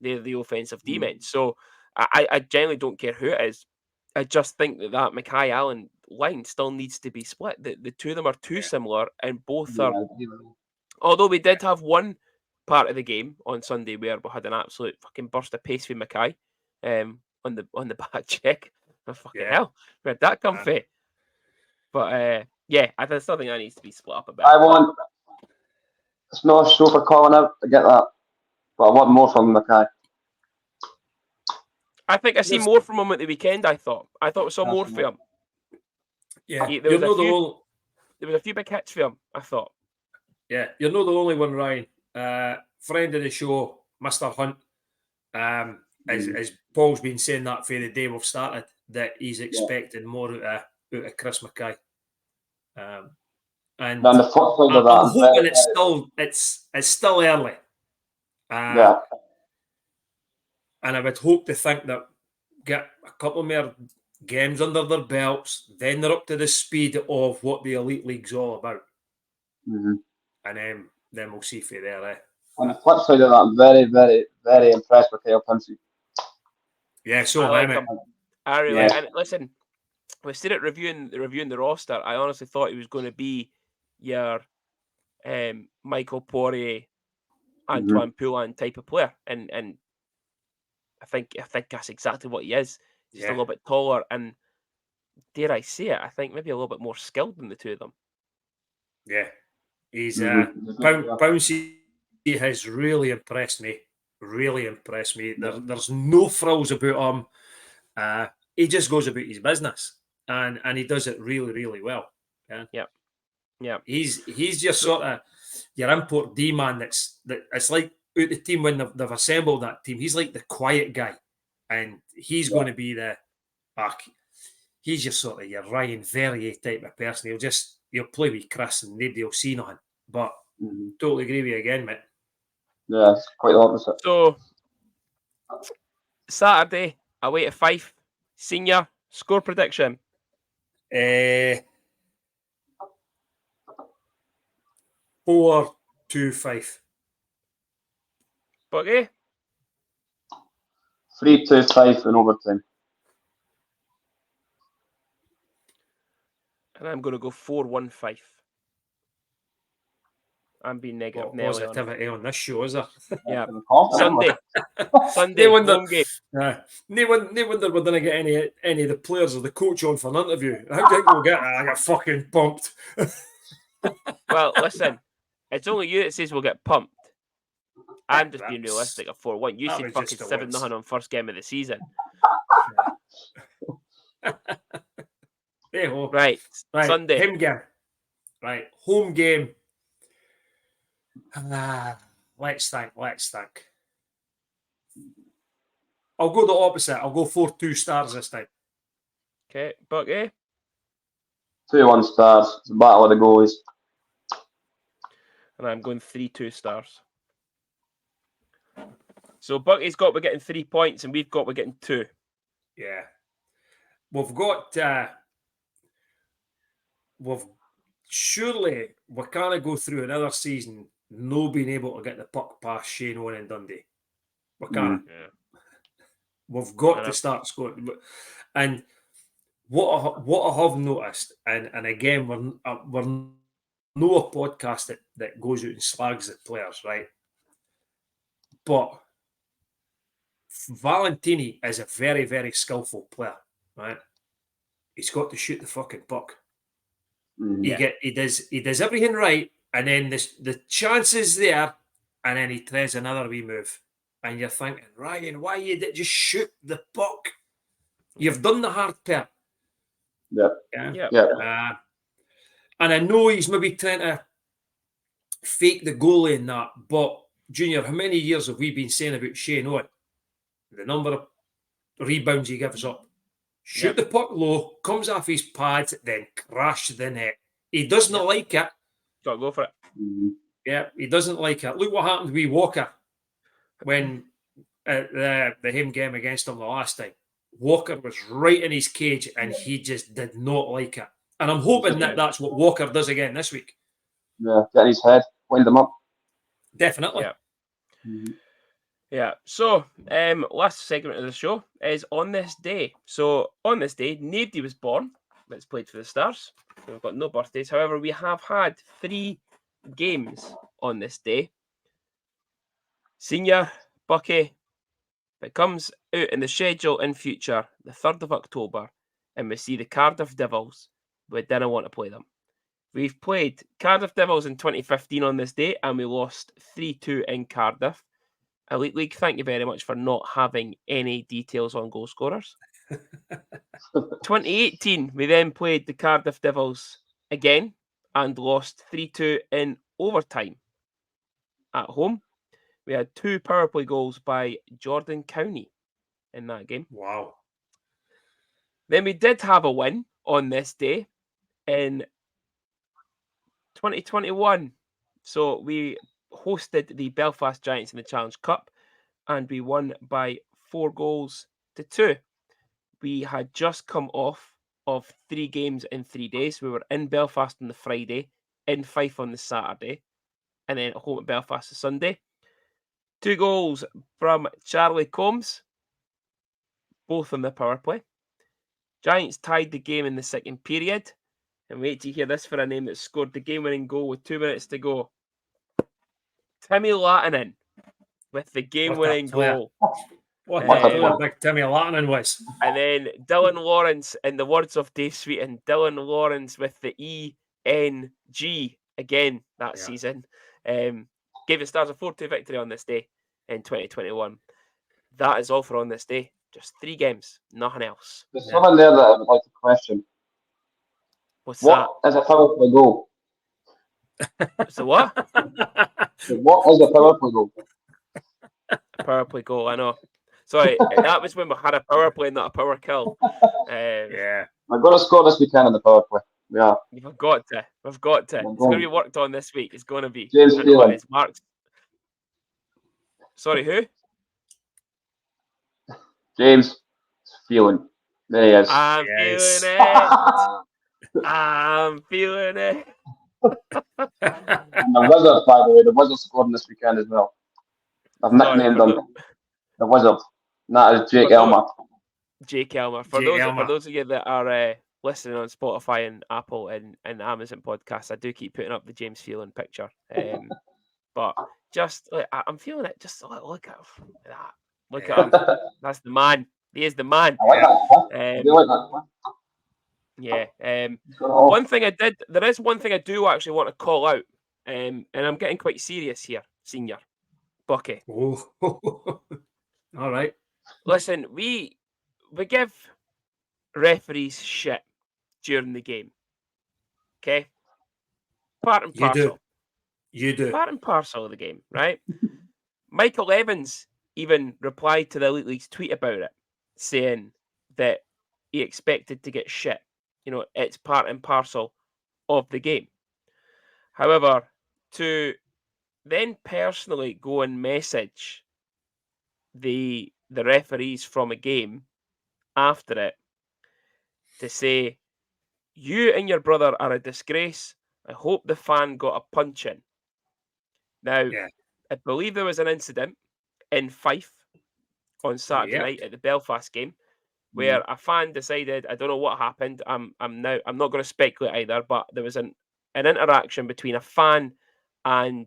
They're the offensive D-men. So I generally don't care who it is. I just think that Mackay-Allen line still needs to be split. The two of them are too similar, and both are... Although we did have one part of the game on Sunday where we had an absolute fucking burst of pace with Mackay on the back check. Oh, fucking hell. Where'd that come from? But I still think that needs to be split up a bit. It's not a show for calling out, I get that. But I want more from Mackay. I think I see more from him at the weekend, I thought. I saw more from him. Yeah. There was a few big hits for him, I thought. Yeah, you're not the only one, Ryan. Friend of the show, Mr. Hunt, as Paul's been saying that for the day we've started, that he's expecting more out of Chris Mackay. And on the flip side of that, I'm hoping it's still early. And I would hope to think that get a couple more games under their belts, then they're up to the speed of what the Elite League's all about. Mm-hmm. And then we'll see for there. On the flip side of that, I'm very, very, very impressed with Kyle Pouncey. Yeah, so I like him. I really like. And listen, we seen it reviewing the roster. I honestly thought he was going to be your Michael Poirier, Antoine Poulin type of player, and I think that's exactly what he is. Just a little bit taller, and dare I say it, I think maybe a little bit more skilled than the two of them. Yeah. He's Pouncey has really impressed me. Really impressed me. There's no frills about him. He just goes about his business, and he does it really, really well. Yeah. He's just sort of your import D man. It's like out the team when they've assembled that team. He's like the quiet guy, and he's going to be he's just sort of your Ryan Verrier type of person. He'll play with Chris and nobody will see nothing. But totally agree with you again, mate. Yeah, it's quite the opposite. So, Saturday, away to Fife. Senior, score prediction? 4-2-5. Bucky? 3-2-5 in overtime. And I'm going to go 4-1-5. I'm being negative. What positivity on this show, is there? Yeah. Sunday home game. No wonder we're going to get any of the players or the coach on for an interview. How do you think we'll get that? I got fucking pumped. Well, listen, it's only you that says we'll get pumped. I'm just being realistic at 4-1. You said fucking 7-0 on first game of the season. Right, Sunday. Home game. Right, home game. Let's think. I'll go the opposite. I'll go 4 2-stars this time. Okay, Bucky. 2 1-stars. It's a battle of the goalies. And I'm going 3 2-stars. So Bucky's got we're getting 3 points, and we've got we're getting 2. Yeah. Surely we can't go through another season no being able to get the puck past Shane Owen and Dundee. We can't. Yeah. We've got to start scoring. And what I have noticed, and again, we're no a podcast that goes out and slags the players, right? But Valentini is a very, very skillful player, right? He's got to shoot the fucking puck. He does everything right, and then the chance is there, and then he tries another wee move, and you're thinking, Ryan, why you did just shoot the puck? You've done the hard part. Yeah. And I know he's maybe trying to fake the goalie in that, but Junior, how many years have we been saying about Shane Owen? The number of rebounds he gives up. Shoot the puck low, comes off his pads, then crash the net. He does not like it. Got to go for it. Yeah, he doesn't like it. Look what happened with Walker when the home game against him the last time. Walker was right in his cage and he just did not like it. And I'm hoping that's what Walker does again this week. Yeah, get in his head, wind him up. Definitely. Yeah. Yeah. So, last segment of the show is on this day. So, on this day, nobody was born that's played for the Stars. So we've got no birthdays. However, we have had 3 games on this day. Senior, Bucky, it comes out in the schedule in future, the 3rd of October, and we see the Cardiff Devils. We didn't want to play them. We've played Cardiff Devils in 2015 on this day, and we lost 3-2 in Cardiff. Elite League, thank you very much for not having any details on goal scorers. 2018, we then played the Cardiff Devils again and lost 3-2 in overtime at home. We had 2 power play goals by Jordan Cowney in that game. Wow. Then we did have a win on this day in 2021. So we hosted the Belfast Giants in the Challenge Cup and we won by 4-2. We had just come off of 3 games in 3 days. We were in Belfast on the Friday, in Fife on the Saturday, and then at home at Belfast the Sunday. 2 goals from Charlie Combs, both on the power play. Giants tied the game in the second period. And wait to hear this for a name that scored the game-winning goal with 2 minutes to go. Timmy Latinen with the game-winning goal. What a big Timmy Latinen was. And then Dylan Lawrence, in the words of Dave Sweeten, Dylan Lawrence with the ENG again that season. Gave the Stars a 4-2 victory on this day in 2021. That is all for on this day. Just 3 games, nothing else. There's someone there that I would like to question. What's what is a power play goal? So what? What is a power play goal? A power play goal, I know. Sorry, that was when we had a power play, not a power kill. Yeah. We're going to score this weekend in the power play. Yeah. We've got to. It's going to be worked on this week. It's going to be. James Phelan. It's Mark's. Sorry, who? James Phelan. There he is. I'm feeling it. I'm feeling it. And the Wizard, by the way, the Wizard scored this weekend as well. I've nicknamed him the Wizard. And that is Jake Elmer. Jake Elmer. For those of you that are listening on Spotify and Apple and Amazon podcasts, I do keep putting up the James Phelan picture. But just I'm feeling it. Just look at that. Look at him. That's the man. He is the man. I like that. You like that? Yeah. One thing I did. There is one thing I do actually want to call out, and I'm getting quite serious here, Senior Bucky. Oh. All right. Listen, we give referees shit during the game. Okay? Part and parcel. You do. Part and parcel of the game, right? Michael Evans even replied to the Elite League's tweet about it, saying that he expected to get shit. You know, it's part and parcel of the game. However, to then personally go and message the referees from a game after it to say, you and your brother are a disgrace. I hope the fan got a punch-in. Now, I believe there was an incident in Fife on Saturday night at the Belfast game where a fan decided, I don't know what happened. I'm not going to speculate either, but there was an interaction between a fan and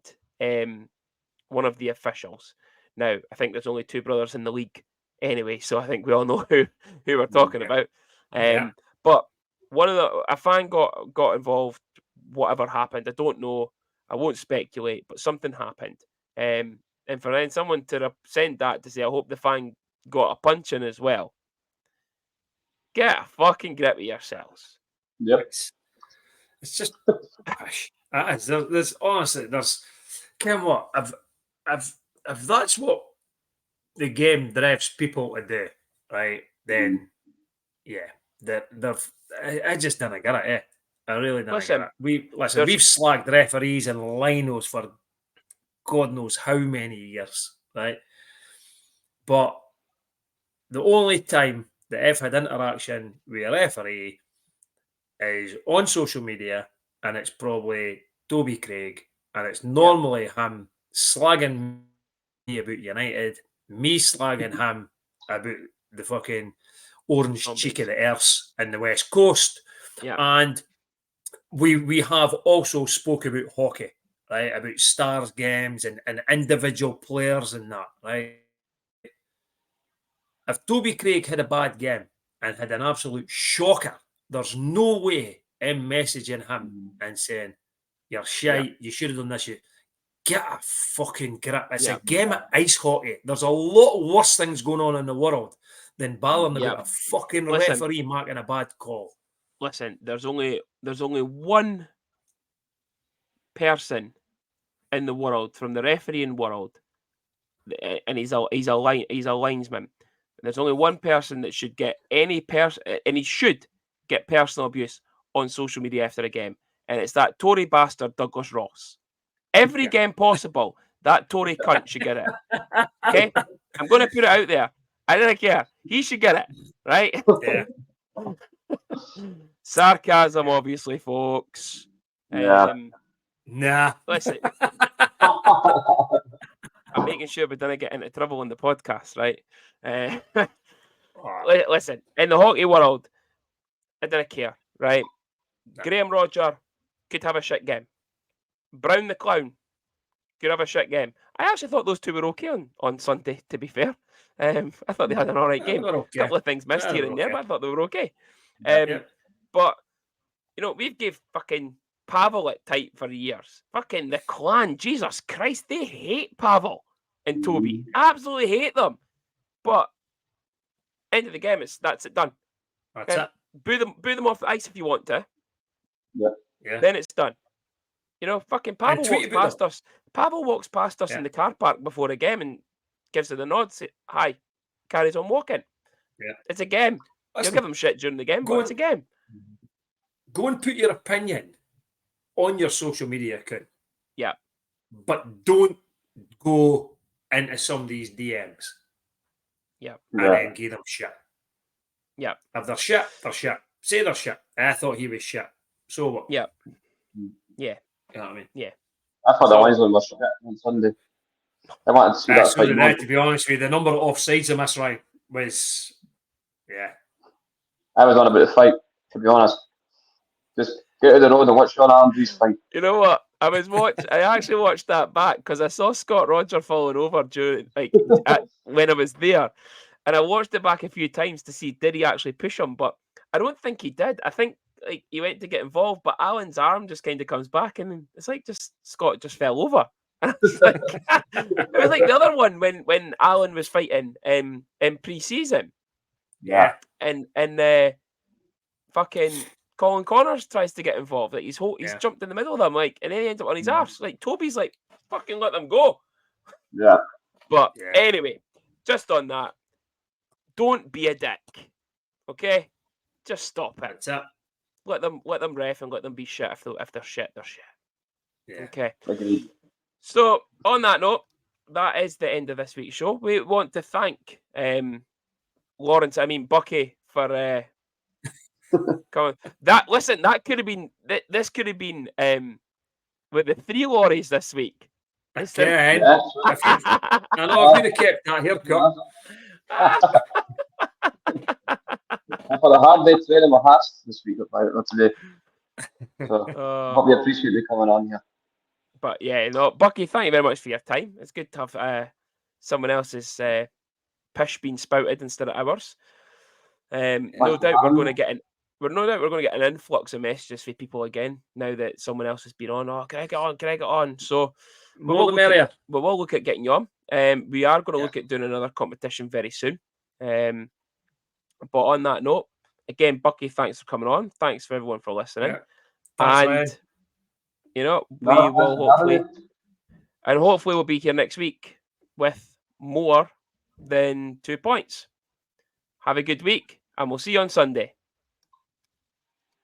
one of the officials. Now, I think there's only two brothers in the league anyway, so I think we all know who we're talking about. But a fan got involved. Whatever happened, I don't know. I won't speculate, but something happened. And for then someone to send that to say, I hope the fan got a punch in as well. Get a fucking grip of yourselves. Yep. It's just there's honestly Ken, what if that's what the game drives people to do, right? Then I just didn't get it. I really didn't get it. We've slagged referees and linos for God knows how many years, right? But the only time that I've had interaction with a referee is on social media, and it's probably Toby Craig, and it's normally him slagging me about United, me slagging him about the fucking orange cheek of the earth in the West Coast, and we have also spoke about hockey, right? About stars games and individual players and that, right? If Toby Craig had a bad game and had an absolute shocker, there's no way I'm messaging him and saying, you're shite, you should have done this. Get a fucking grip. It's a game of ice hockey. There's a lot worse things going on in the world than balling about a fucking referee marking a bad call. Listen, there's only one person in the world, from the refereeing world, and he's a linesman. There's only one person that should get and he should get personal abuse on social media after a game, and it's that Tory bastard Douglas Ross. Every game possible, that Tory cunt should get it. Okay, I'm going to put it out there. I don't care. He should get it, right? Yeah. Sarcasm, obviously, folks. Nah. Listen, I'm making sure we don't get into trouble on the podcast, right? Listen, in the hockey world, I don't care, right? No. Graham Rodger could have a shit game. Brown the Clown could have a shit game. I actually thought those two were okay on Sunday, to be fair. I thought they had an all right game. A couple of things missed here and there, but I thought they were okay. But, you know, we've gave fucking Pavel it tight for years. Fucking the Clan, Jesus Christ, they hate Pavel and Toby. Absolutely hate them. But end of the game, that's it done. That's it. Boo them off the ice if you want to. Yeah. Then it's done. You know, fucking Pavel walks past us. Pavel walks past us in the car park before a game and gives her the nod, say hi, carries on walking. Yeah. It's a game. You'll give them shit during the game, but it's a game. Go and put your opinion on your social media account. Yeah. But don't go into somebody's DMs. Yeah. And then give them shit. Yeah. If they're shit, they're shit. Say they're shit. I thought he was shit. So what? Yeah. Yeah. You know what I mean? Yeah. I thought the linesman was shit on Sunday. I wanted to see that fight more. To be honest with you, the number of offsides in this round was, I was on about the fight, to be honest. Just get to the road and watch Sean Andrews fight. You know what? I actually watched that back because I saw Scott Rodger falling over during when I was there, and I watched it back a few times to see did he actually push him, but I don't think he did. I think he went to get involved, but Alan's arm just kind of comes back, and it's like Scott just fell over. And it was like the other one when Alan was fighting in pre-season. Yeah. And fucking Colin Connors tries to get involved. Like he's jumped in the middle of them, and then he ends up on his arse. Like Toby's like, fucking let them go. Yeah. But anyway, just on that, don't be a dick. Okay? Just stop it. That's it. Let them ref and let them be shit. If they're shit, they're shit. Yeah. Okay. Agreed. So on that note, that is the end of this week's show. We want to thank Bucky for coming. That could have been this could have been with the 3 lorries this week. Again, Yeah. I know if you'd have kept that haircut. I've had a hard day training my hats this week, not today. So hope you appreciate me coming on here. But yeah, no, Bucky, thank you very much for your time. It's good to have someone else's pish being spouted instead of ours. No doubt we're going to get an influx of messages for people again now that someone else has been on. Oh, can I get on? Can I get on? So we will look at getting you on. We are going to look at doing another competition very soon. But on that note, again, Bucky, thanks for coming on. Thanks for everyone for listening. Yeah. Thanks, and man. we will hopefully we'll be here next week with more than 2 points. Have a good week, and we'll see you on Sunday.